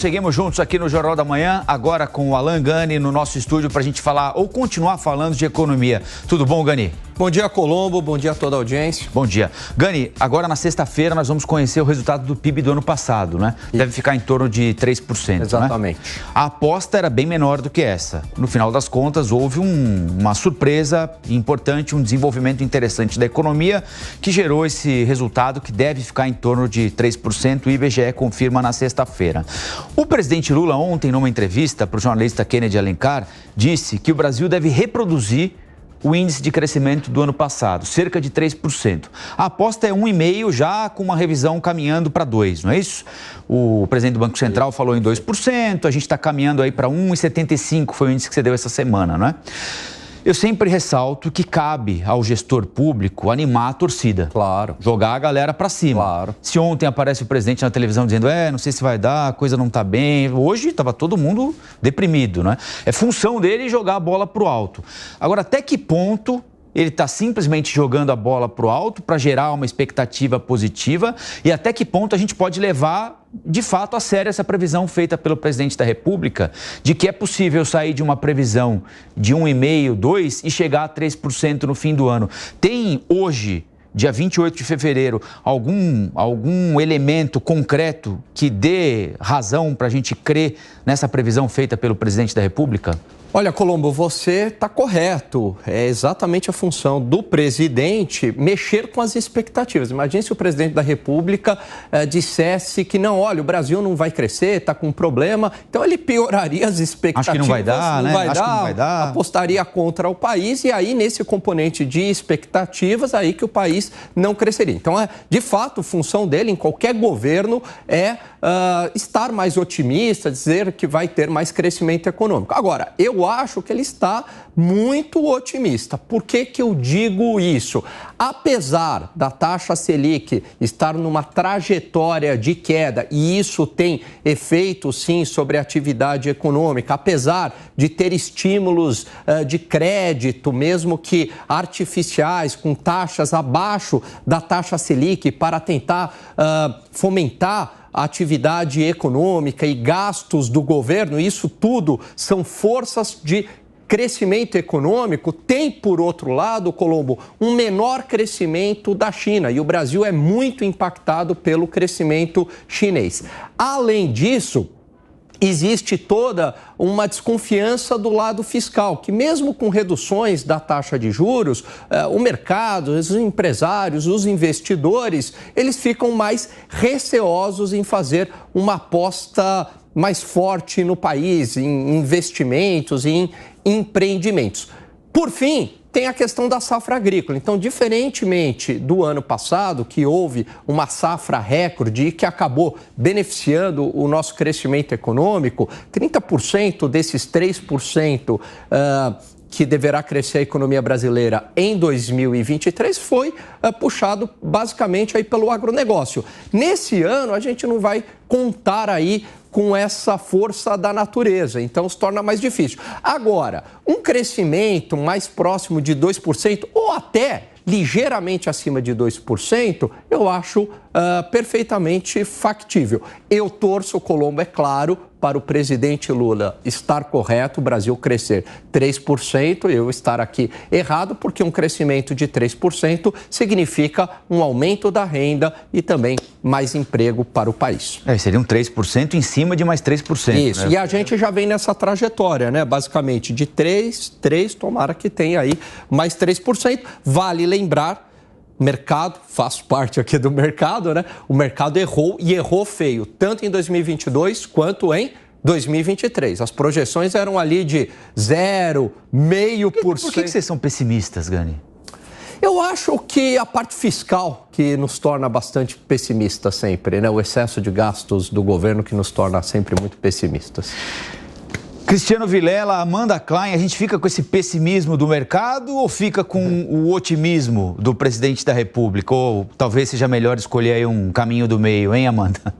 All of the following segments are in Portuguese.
Seguimos juntos aqui no Jornal da Manhã, agora com o Alan Gani no nosso estúdio para a gente falar ou continuar falando de economia. Tudo bom, Gani? Bom dia, Colombo. Bom dia a toda a audiência. Bom dia. Gani, agora na sexta-feira nós vamos conhecer o resultado do PIB do ano passado, né? Deve ficar em torno de 3%. Exatamente. Né? A aposta era bem menor do que essa. No final das contas, houve uma surpresa importante, um desenvolvimento interessante da economia que gerou esse resultado que deve ficar em torno de 3%. O IBGE confirma na sexta-feira. O presidente Lula ontem, numa entrevista para o jornalista Kennedy Alencar, disse que o Brasil deve reproduzir o índice de crescimento do ano passado, cerca de 3%. A aposta é 1,5%, já com uma revisão caminhando para 2%, não é isso? O presidente do Banco Central falou em 2%, a gente está caminhando aí para 1,75%, foi o índice que você deu essa semana, não é? Eu sempre ressalto que cabe ao gestor público animar a torcida. Claro. Jogar a galera para cima. Claro. Se ontem aparece o presidente na televisão dizendo, não sei se vai dar, a coisa não está bem. Hoje estava todo mundo deprimido, né? É função dele jogar a bola para o alto. Agora, até que ponto ele está simplesmente jogando a bola para o alto para gerar uma expectativa positiva e até que ponto a gente pode levar de fato a sério essa previsão feita pelo presidente da República de que é possível sair de uma previsão de 1,5%, 2% e chegar a 3% no fim do ano. Tem hoje, dia 28 de fevereiro, algum elemento concreto que dê razão para a gente crer nessa previsão feita pelo presidente da República? Olha, Colombo, você está correto. É exatamente a função do presidente mexer com as expectativas. Imagine se o presidente da República dissesse que não, olha, o Brasil não vai crescer, está com um problema. Então ele pioraria as expectativas. Acho que não vai dar, né? Acho que não vai dar. Apostaria contra o país e aí nesse componente de expectativas, aí que o país não cresceria. Então, de fato, função dele em qualquer governo é estar mais otimista, dizer que vai ter mais crescimento econômico. Agora, eu acho que ele está muito otimista. Por que que eu digo isso? Apesar da taxa Selic estar numa trajetória de queda, e isso tem efeito, sim, sobre a atividade econômica, apesar de ter estímulos de crédito, mesmo que artificiais, com taxas abaixo da taxa Selic, para tentar fomentar a atividade econômica e gastos do governo, isso tudo são forças de crescimento econômico. Tem, por outro lado, Colombo, um menor crescimento da China e o Brasil é muito impactado pelo crescimento chinês. Além disso, existe toda uma desconfiança do lado fiscal, que mesmo com reduções da taxa de juros, o mercado, os empresários, os investidores, eles ficam mais receosos em fazer uma aposta mais forte no país, em investimentos, em empreendimentos. Por fim, tem a questão da safra agrícola. Então, diferentemente do ano passado, que houve uma safra recorde e que acabou beneficiando o nosso crescimento econômico, 30% desses 3% que deverá crescer a economia brasileira em 2023 foi puxado basicamente aí pelo agronegócio. Nesse ano, a gente não vai contar aí com essa força da natureza, então se torna mais difícil. Agora, um crescimento mais próximo de 2% ou até ligeiramente acima de 2%, eu acho perfeitamente factível. Eu torço, Colombo, é claro, para o presidente Lula estar correto, o Brasil crescer 3%, eu estar aqui errado, porque um crescimento de 3% significa um aumento da renda e também mais emprego para o país. Seria um 3% em cima de mais 3%. Isso, né? E a gente já vem nessa trajetória, né? Basicamente de 3, tomara que tenha aí mais 3%. Vale lembrar, mercado, faço parte aqui do mercado, né? O mercado errou e errou feio, tanto em 2022 quanto em 2023. As projeções eram ali de 0,5%. Por que vocês são pessimistas, Gani? Eu acho que a parte fiscal que nos torna bastante pessimistas sempre, né? O excesso de gastos do governo que nos torna sempre muito pessimistas. Cristiano Vilela, Amanda Klein, a gente fica com esse pessimismo do mercado ou fica com o otimismo do presidente da República? Ou talvez seja melhor escolher aí um caminho do meio, hein, Amanda?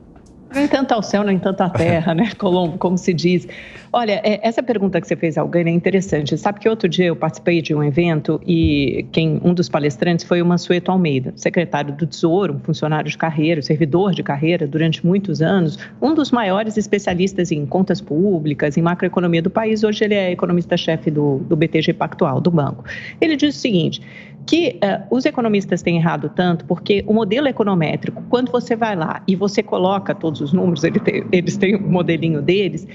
Nem tanto ao céu, nem tanto à terra, né, Colombo, como se diz. Olha, essa pergunta que você fez ao Gani é interessante. Sabe que outro dia eu participei de um evento e um dos palestrantes foi o Mansueto Almeida, secretário do Tesouro, um funcionário de carreira, servidor de carreira durante muitos anos, um dos maiores especialistas em contas públicas, em macroeconomia do país. Hoje ele é economista-chefe do BTG Pactual, do banco. Ele diz o seguinte, que os economistas têm errado tanto porque o modelo econométrico, quando você vai lá e você coloca todos os números, eles têm o modelinho deles,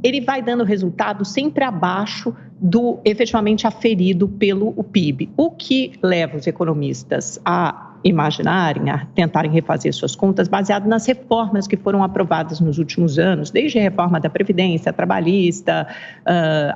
ele vai dando resultado sempre abaixo do efetivamente aferido pelo PIB, o que leva os economistas a imaginarem, a tentarem refazer suas contas baseado nas reformas que foram aprovadas nos últimos anos, desde a reforma da Previdência, trabalhista,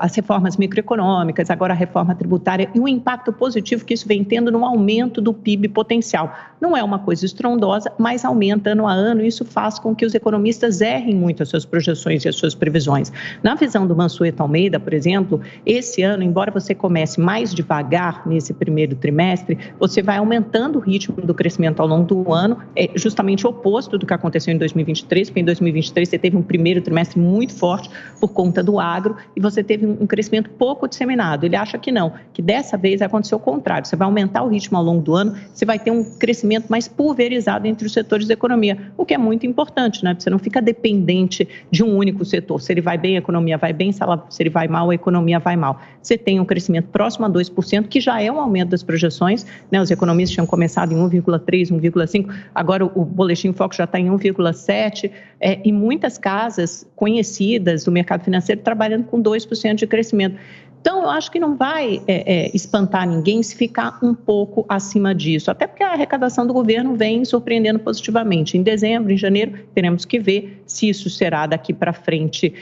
as reformas microeconômicas, agora a reforma tributária e o impacto positivo que isso vem tendo no aumento do PIB potencial. Não é uma coisa estrondosa, mas aumenta ano a ano e isso faz com que os economistas errem muito as suas projeções e as suas previsões. Na visão do Mansueto Almeida, por exemplo, esse ano, embora você comece mais devagar nesse primeiro trimestre, você vai aumentando o ritmo do crescimento ao longo do ano, é justamente o oposto do que aconteceu em 2023, porque em 2023 você teve um primeiro trimestre muito forte por conta do agro e você teve um crescimento pouco disseminado. Ele acha que não, que dessa vez vai acontecer o contrário, você vai aumentar o ritmo ao longo do ano, você vai ter um crescimento mais pulverizado entre os setores da economia, o que é muito importante, né? Você não fica dependente de um único setor, se ele vai bem, a economia vai bem, se ele vai mal, a economia vai mal. Você tem um crescimento próximo a 2%, que já é um aumento das projeções, né? Os economistas tinham começado em 1,3, 1,5, agora o Boletim Focus já está em 1,7, e muitas casas conhecidas do mercado financeiro trabalhando com 2% de crescimento. Então, eu acho que não vai espantar ninguém se ficar um pouco acima disso, até porque a arrecadação do governo vem surpreendendo positivamente. Em dezembro, em janeiro, teremos que ver se isso será daqui para frente,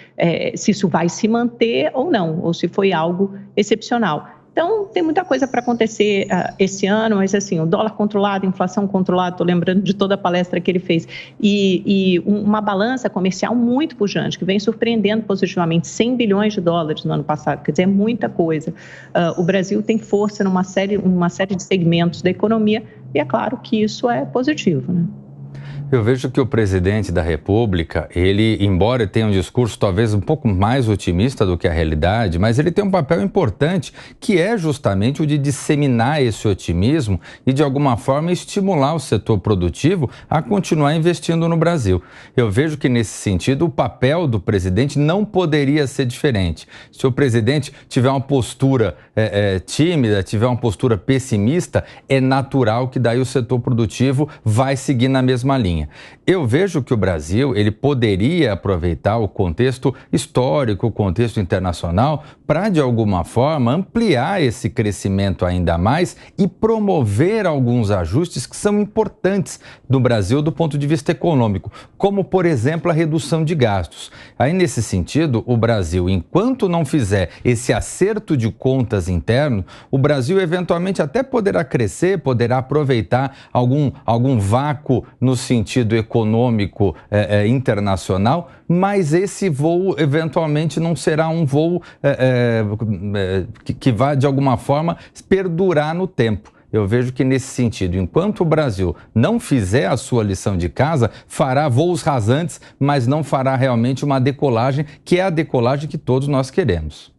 se isso vai se manter ou não, ou se foi algo excepcional. Então, tem muita coisa para acontecer esse ano, mas assim, o dólar controlado, a inflação controlada, estou lembrando de toda a palestra que ele fez, e uma balança comercial muito pujante, que vem surpreendendo positivamente, 100 bilhões de dólares no ano passado, quer dizer, é muita coisa. O Brasil tem força numa série de segmentos da economia, e é claro que isso é positivo, né? Eu vejo que o presidente da República, ele, embora tenha um discurso talvez um pouco mais otimista do que a realidade, mas ele tem um papel importante, que é justamente o de disseminar esse otimismo e, de alguma forma, estimular o setor produtivo a continuar investindo no Brasil. Eu vejo que, nesse sentido, o papel do presidente não poderia ser diferente. Se o presidente tiver uma postura tímida, tiver uma postura pessimista, é natural que daí o setor produtivo vai seguir na mesma linha. Eu vejo que o Brasil, ele poderia aproveitar o contexto histórico, o contexto internacional, para, de alguma forma, ampliar esse crescimento ainda mais e promover alguns ajustes que são importantes no Brasil do ponto de vista econômico, como, por exemplo, a redução de gastos. Aí, nesse sentido, o Brasil, enquanto não fizer esse acerto de contas interno, o Brasil eventualmente até poderá crescer, poderá aproveitar algum vácuo no sentido econômico internacional, mas esse voo eventualmente não será um voo que vai, de alguma forma, perdurar no tempo. Eu vejo que, nesse sentido, enquanto o Brasil não fizer a sua lição de casa, fará voos rasantes, mas não fará realmente uma decolagem, que é a decolagem que todos nós queremos.